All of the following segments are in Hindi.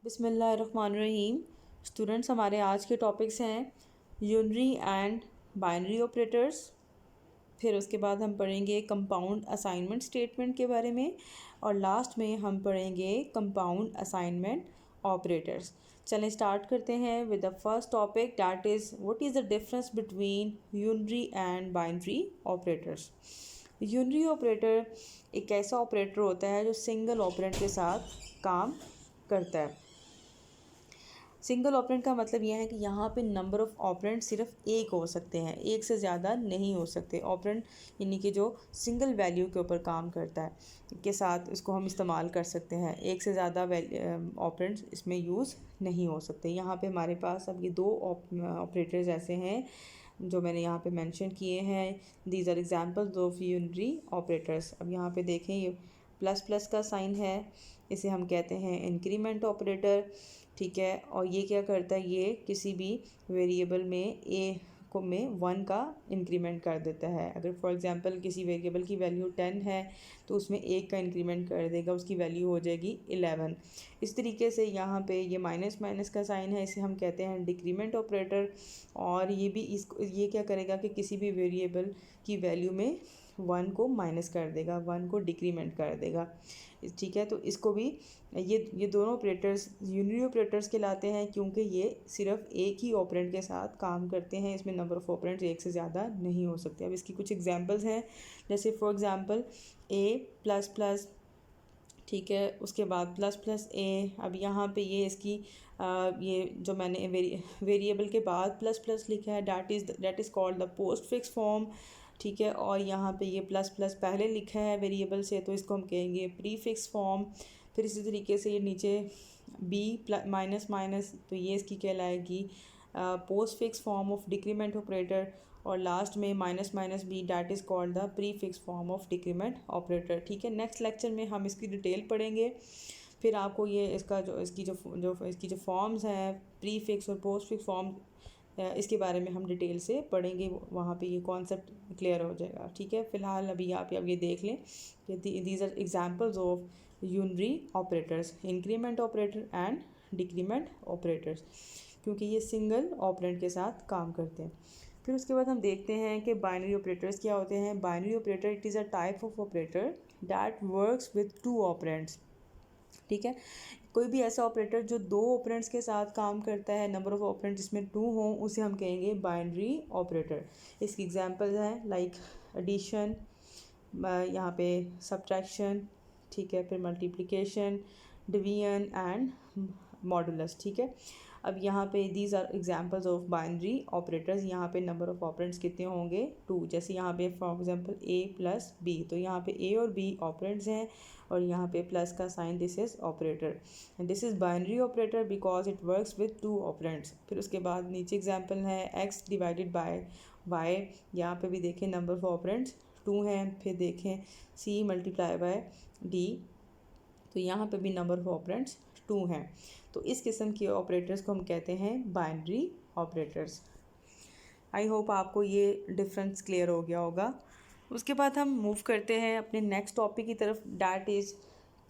बिस्मिल्लाहिर्रहमानिर्रहीम। स्टूडेंट्स, हमारे आज के टॉपिक्स हैं यूनरी एंड बाइनरी ऑपरेटर्स। फिर उसके बाद हम पढ़ेंगे कंपाउंड असाइनमेंट स्टेटमेंट के बारे में, और लास्ट में हम पढ़ेंगे कंपाउंड असाइनमेंट ऑपरेटर्स। चलें स्टार्ट करते हैं with the first topic, that is what is the difference between unary and binary operators. Unary operator एक ऐसा ऑपरेटर होता है जो सिंगल ऑपरेंड के साथ काम करता है। सिंगल ऑपरेंड का मतलब यह है कि यहाँ पे नंबर ऑफ़ ऑपरेंड सिर्फ एक हो सकते हैं, एक से ज़्यादा नहीं हो सकते। ऑपरेंड यानी कि जो सिंगल वैल्यू के ऊपर काम करता है के साथ इसको हम इस्तेमाल कर सकते हैं। एक से ज़्यादा ऑपरेंड्स इसमें यूज़ नहीं हो सकते। यहाँ पे हमारे पास अब ये दो ऑपरेटर्स ऐसे हैं जो मैंने यहाँ पे मेंशन किए हैं। These are examples of unary operators. अब यहाँ पे देखें, ये प्लस प्लस का साइन है, इसे हम कहते हैं इंक्रीमेंट ऑपरेटर। ठीक है, और ये क्या करता है, ये किसी भी वेरिएबल में ए को में 1 का इंक्रीमेंट कर देता है। अगर फॉर एग्जांपल किसी वेरिएबल की वैल्यू 10 है तो उसमें 1 का इंक्रीमेंट कर देगा, उसकी वैल्यू हो जाएगी 11। इस तरीके से यहाँ पे ये माइनस माइनस का साइन है, इसे हम कहते हैं डिक्रीमेंट ऑपरेटर। और ये भी ये क्या करेगा कि किसी भी वेरिएबल की वैल्यू में 1 को माइनस कर देगा, 1 को डिक्रीमेंट कर देगा। ठीक है, तो इसको भी ये दोनों ऑपरेटर्स यूनरी ऑपरेटर्स कहलाते हैं, क्योंकि ये सिर्फ एक ही ऑपरेंड के साथ काम करते हैं। इसमें नंबर ऑफ़ ऑपरेंड्स एक से ज़्यादा नहीं हो सकते। अब इसकी कुछ एग्जांपल्स हैं, जैसे for example A plus plus, ठीक है, उसके बाद प्लस प्लस ए। अब यहाँ पे ये इसकी ये जो मैंने वेरिएबल के बाद प्लस प्लस लिखा है, that is called the post fix form. ठीक है, और यहाँ पे ये प्लस प्लस पहले लिखा है वेरिएबल से, तो इसको हम कहेंगे प्री फिक्स फॉर्म। फिर इसी तरीके से ये नीचे बी माइनस माइनस, तो ये इसकी कहलाएगी postfix form of decrement operator. और लास्ट में minus minus B, that is called the prefix form of decrement operator. ठीक है, नेक्स्ट लेक्चर में हम इसकी डिटेल पढ़ेंगे। फिर आपको ये इसकी जो फॉर्म्स हैं, प्री फिक्स और पोस्ट फिक्स फॉर्म, इसके बारे में हम डिटेल से पढ़ेंगे, वहाँ पे ये कॉन्सेप्ट क्लियर हो जाएगा। ठीक है, फ़िलहाल अभी आप ये देख लें कि these are examples of unary operators, increment operator and decrement operators, क्योंकि ये सिंगल ऑपरेंड के साथ काम करते हैं। फिर उसके बाद हम देखते हैं कि बाइनरी ऑपरेटर्स क्या होते हैं। Binary operator, it is a type of operator that works with 2 operands. ठीक है, कोई भी ऐसा ऑपरेटर जो 2 ऑपरेंड्स के साथ काम करता है, नंबर ऑफ़ ऑपरेंड जिसमें 2 हों, उसे हम कहेंगे बाइनरी ऑपरेटर। इसकी एग्जांपल्स हैं लाइक एडिशन, यहाँ पे सब्ट्रैक्शन, ठीक है, फिर मल्टीप्लिकेशन, डिवीजन एंड मॉडुलस। ठीक है, अब यहाँ पे these are examples of binary operators. यहाँ पे नंबर ऑफ़ ऑपरेंड्स कितने होंगे, 2। जैसे यहाँ पे for example A plus B, तो यहाँ पे ए और बी ऑपरेंड्स हैं, और यहाँ पे प्लस का sign, this is operator, and this is binary operator because it works with 2 operands. फिर उसके बाद नीचे एग्जांपल है एक्स डिवाइडेड बाय वाई। यहाँ पे भी देखें नंबर ऑफ़ ऑपरेंड्स 2 हैं। फिर देखें सी मल्टीप्लाई बाय डी, तो यहाँ पे भी नंबर ऑफ़ ऑपरेंड्स 2 हैं। तो इस किस्म के ऑपरेटर्स को हम कहते हैं बाइनरी ऑपरेटर्स। आई होप आपको ये डिफरेंस क्लियर हो गया होगा। उसके बाद हम मूव करते हैं अपने नेक्स्ट टॉपिक की तरफ, that is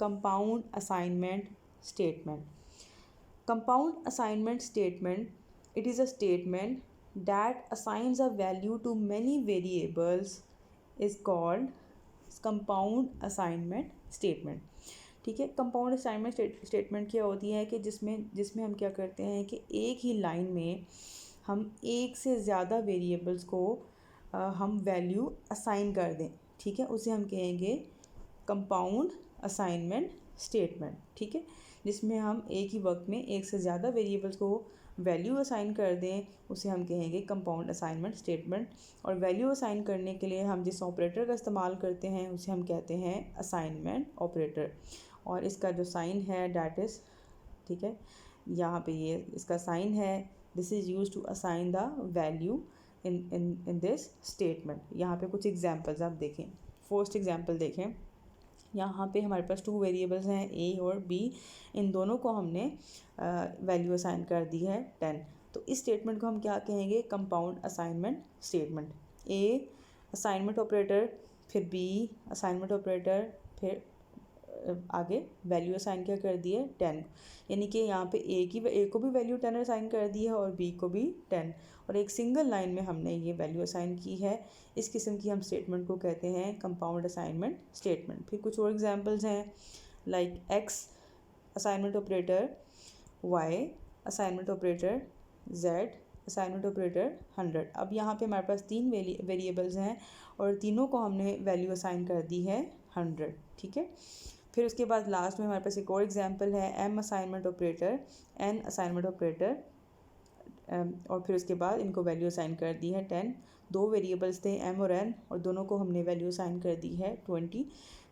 compound assignment statement. Compound assignment statement, it is a statement that assigns a value to many variables is called compound assignment statement। ठीक है, कंपाउंड असाइनमेंट स्टेटमेंट क्या होती है कि जिसमें हम क्या करते हैं कि एक ही लाइन में हम एक से ज़्यादा वेरिएबल्स को हम वैल्यू असाइन कर दें। ठीक है, उसे हम कहेंगे कंपाउंड असाइनमेंट स्टेटमेंट। ठीक है, जिसमें हम एक ही वक्त में एक से ज़्यादा वेरिएबल्स को वैल्यू असाइन कर दें, उसे हम कहेंगे कंपाउंड असाइनमेंट स्टेटमेंट। और वैल्यू असाइन करने के लिए हम जिस ऑपरेटर का इस्तेमाल करते हैं उसे हम कहते हैं असाइनमेंट ऑपरेटर। और इसका जो साइन है डैट इज़, ठीक है, यहाँ पे ये इसका साइन है, this is use to assign the value in this statement. यहाँ पे कुछ एग्जांपल्स आप देखें। फर्स्ट एग्जांपल देखें, यहाँ पे हमारे पास 2 वेरिएबल्स हैं ए और बी, इन दोनों को हमने वैल्यू असाइन कर दी है 10। तो इस स्टेटमेंट को हम क्या कहेंगे, कंपाउंड असाइनमेंट स्टेटमेंट। ए असाइनमेंट ऑपरेटर, फिर बी असाइनमेंट ऑपरेटर, फिर आगे वैल्यू असाइन क्या कर दी है 10, यानी कि यहाँ पे ए को भी वैल्यू 10 असाइन कर दी है और बी को भी 10, और एक सिंगल लाइन में हमने ये वैल्यू असाइन की है। इस किस्म की हम स्टेटमेंट को कहते हैं कंपाउंड असाइनमेंट स्टेटमेंट। फिर कुछ और एग्जांपल्स हैं like X assignment operator, Y assignment operator, Z assignment operator 100। अब यहाँ पे हमारे पास 3 वेरिएबल्स हैं और तीनों को हमने वैल्यू असाइन कर दी है 100, ठीक है। फिर उसके बाद लास्ट में हमारे पास एक और एग्जांपल है M assignment operator, N assignment operator, और फिर उसके बाद इनको वैल्यू असाइन कर दी है 10। 2 वेरिएबल्स थे एम और एन और दोनों को हमने वैल्यू असाइन कर दी है 20,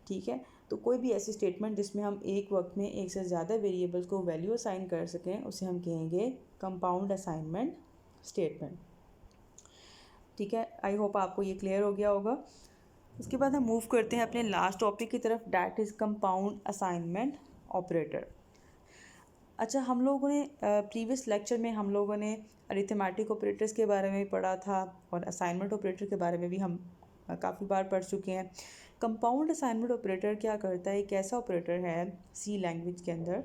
ठीक है। तो कोई भी ऐसी स्टेटमेंट जिसमें हम एक वक्त में एक से ज़्यादा वेरिएबल्स को वैल्यू असाइन कर सकें उसे हम कहेंगे कंपाउंड असाइनमेंट स्टेटमेंट, ठीक है। आई होप आपको ये क्लियर हो गया होगा। उसके बाद हम मूव करते हैं अपने लास्ट टॉपिक की तरफ, that is compound assignment operator. अच्छा, हम लोगों ने प्रीवियस लेक्चर में हम लोगों ने अरिथमेटिक ऑपरेटर्स के बारे में पढ़ा था और असाइनमेंट ऑपरेटर के बारे में भी हम काफ़ी बार पढ़ चुके हैं। कंपाउंड असाइनमेंट ऑपरेटर क्या करता है, एक ऐसा ऑपरेटर है सी लैंग्वेज के अंदर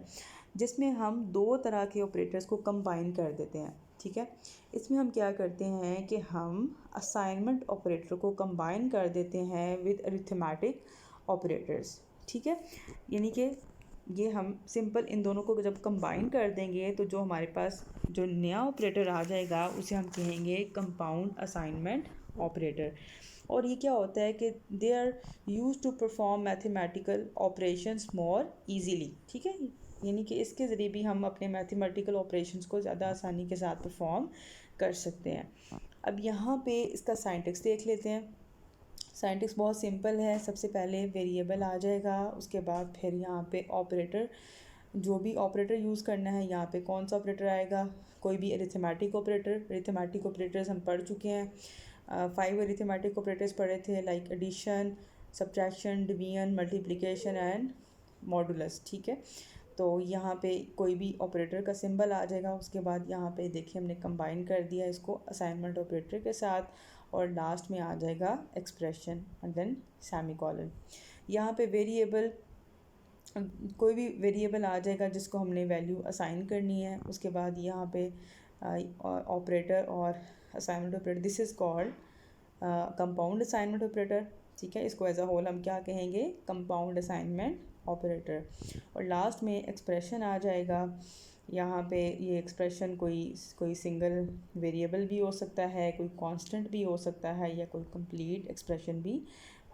जिसमें हम 2 तरह के ऑपरेटर्स को कंबाइन कर देते हैं, ठीक है। इसमें हम क्या करते हैं कि हम असाइनमेंट ऑपरेटर को कंबाइन कर देते हैं विद अरिथमेटिक ऑपरेटर्स, ठीक है। यानी कि ये हम सिंपल इन दोनों को जब कंबाइन कर देंगे तो जो हमारे पास जो नया ऑपरेटर आ जाएगा उसे हम कहेंगे कंपाउंड असाइनमेंट ऑपरेटर। और ये क्या होता है कि they are use to perform mathematical operations more easily, ठीक है। यानी कि इसके ज़रिए भी हम अपने मैथमेटिकल ऑपरेशंस को ज़्यादा आसानी के साथ परफॉर्म कर सकते हैं। अब यहाँ पे इसका साइंटेक्स देख लेते हैं। साइंटेक्स बहुत सिंपल है। सबसे पहले वेरिएबल आ जाएगा, उसके बाद फिर यहाँ पे ऑपरेटर, जो भी ऑपरेटर यूज़ करना है यहाँ पे कौन सा ऑपरेटर आएगा, कोई भी अरिथमेटिक ऑपरेटर। अरिथमेटिक ऑपरेटर्स हम पढ़ चुके हैं, 5 अरिथमेटिक ऑपरेटर्स पढ़े थे like addition, subtraction, division, multiplication and modulus, ठीक है। तो यहाँ पे कोई भी ऑपरेटर का सिंबल आ जाएगा। उसके बाद यहाँ पे देखिए हमने कंबाइन कर दिया इसको असाइनमेंट ऑपरेटर के साथ, और लास्ट में आ जाएगा एक्सप्रेशन एंड देन सेमीकोलन। यहाँ पे वेरिएबल, कोई भी वेरिएबल आ जाएगा जिसको हमने वैल्यू असाइन करनी है। उसके बाद यहाँ पे ऑपरेटर और assignment operator, this is called compound assignment operator, ठीक है। इसको एज अ होल हम क्या कहेंगे, कंपाउंड असाइनमेंट ऑपरेटर। और लास्ट में एक्सप्रेशन आ जाएगा। यहाँ पे ये एक्सप्रेशन कोई सिंगल वेरिएबल भी हो सकता है, कोई कांस्टेंट भी हो सकता है, या कोई कंप्लीट एक्सप्रेशन भी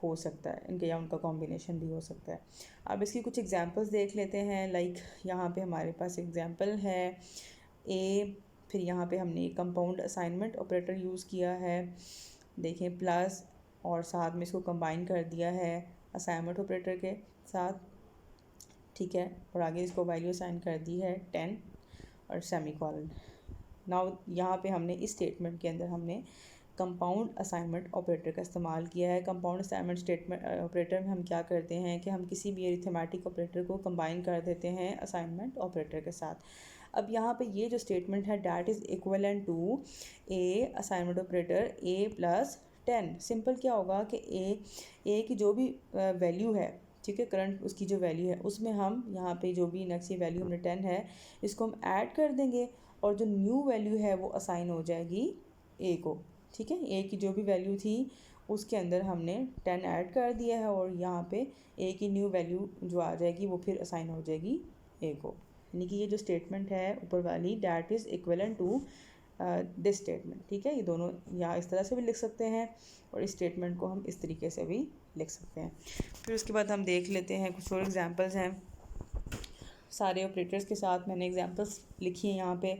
हो सकता है इनके, या उनका कॉम्बिनेशन भी हो सकता है। अब इसकी कुछ एग्जांपल्स देख लेते हैं। लाइक यहाँ पे हमारे पास एग्जांपल है ए, फिर यहाँ पे हमने कंपाउंड असाइनमेंट ऑपरेटर यूज़ किया है, देखें प्लस, और साथ में इसको कंबाइन कर दिया है असाइनमेंट ऑपरेटर के साथ, ठीक है। और आगे इसको वैल्यू असाइन कर दी है 10 और सेमीकोलन। नाउ यहाँ पे हमने इस स्टेटमेंट के अंदर हमने कंपाउंड असाइनमेंट ऑपरेटर का इस्तेमाल किया है। कंपाउंड असाइनमेंट स्टेटमेंट ऑपरेटर में हम क्या करते हैं कि हम किसी भी अरिथमेटिक ऑपरेटर को कंबाइन कर देते हैं असाइनमेंट ऑपरेटर के साथ। अब यहाँ पे ये जो स्टेटमेंट है that is equivalent to A assignment operator A plus 10। Simple क्या होगा कि ए की जो भी वैल्यू है, ठीक है, करंट उसकी जो वैल्यू है उसमें हम यहाँ पे जो भी नेक्स्ट वैल्यू हमने 10 है इसको हम ऐड कर देंगे, और जो न्यू वैल्यू है वो असाइन हो जाएगी ए को, ठीक है। ए की जो भी वैल्यू थी उसके अंदर हमने 10 ऐड कर दिया है, और यहाँ पे ए की न्यू वैल्यू जो आ जाएगी वो फिर असाइन हो जाएगी ए को। यानी कि ये जो स्टेटमेंट है ऊपर वाली that is equivalent to this statement, ठीक है। ये दोनों यहाँ इस तरह से भी लिख सकते हैं और इस स्टेटमेंट को हम इस तरीके से भी लिख सकते हैं। फिर उसके बाद हम देख लेते हैं कुछ और एग्जांपल्स हैं। सारे ऑपरेटर्स के साथ मैंने एग्जांपल्स लिखी हैं यहाँ पे।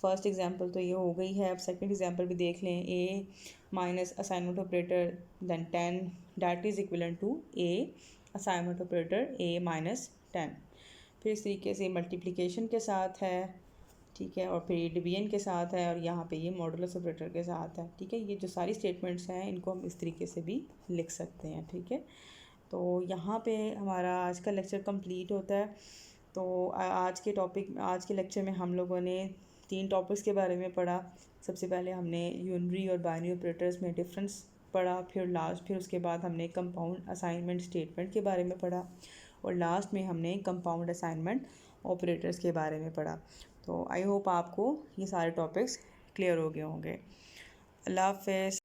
फर्स्ट एग्जांपल तो ये हो गई है। अब सेकंड एग्जांपल भी देख लें, A minus assignment operator then 10 that is equivalent to A assignment operator A minus 10। फिर इस तरीके से मल्टीप्लिकेशन के साथ है, ठीक है, और फिर ये डिवीजन के साथ है, और यहाँ पे ये मॉडुलस ऑपरेटर के साथ है, ठीक है। ये जो सारी स्टेटमेंट्स हैं इनको हम इस तरीके से भी लिख सकते हैं, ठीक है। तो यहाँ पे हमारा आज का लेक्चर कंप्लीट होता है। तो आज के लेक्चर में हम लोगों ने 3 टॉपिक्स के बारे में पढ़ा। सबसे पहले हमने यूनरी और बाइनरी ऑपरेटर्स में डिफरेंस पढ़ा, फिर उसके बाद हमने कंपाउंड असाइनमेंट स्टेटमेंट के बारे में पढ़ा, और लास्ट में हमने कंपाउंड असाइनमेंट ऑपरेटर्स के बारे में पढ़ा। तो आई होप आपको ये सारे टॉपिक्स क्लियर हो गए होंगे। अल्लाह हाफ़िज़।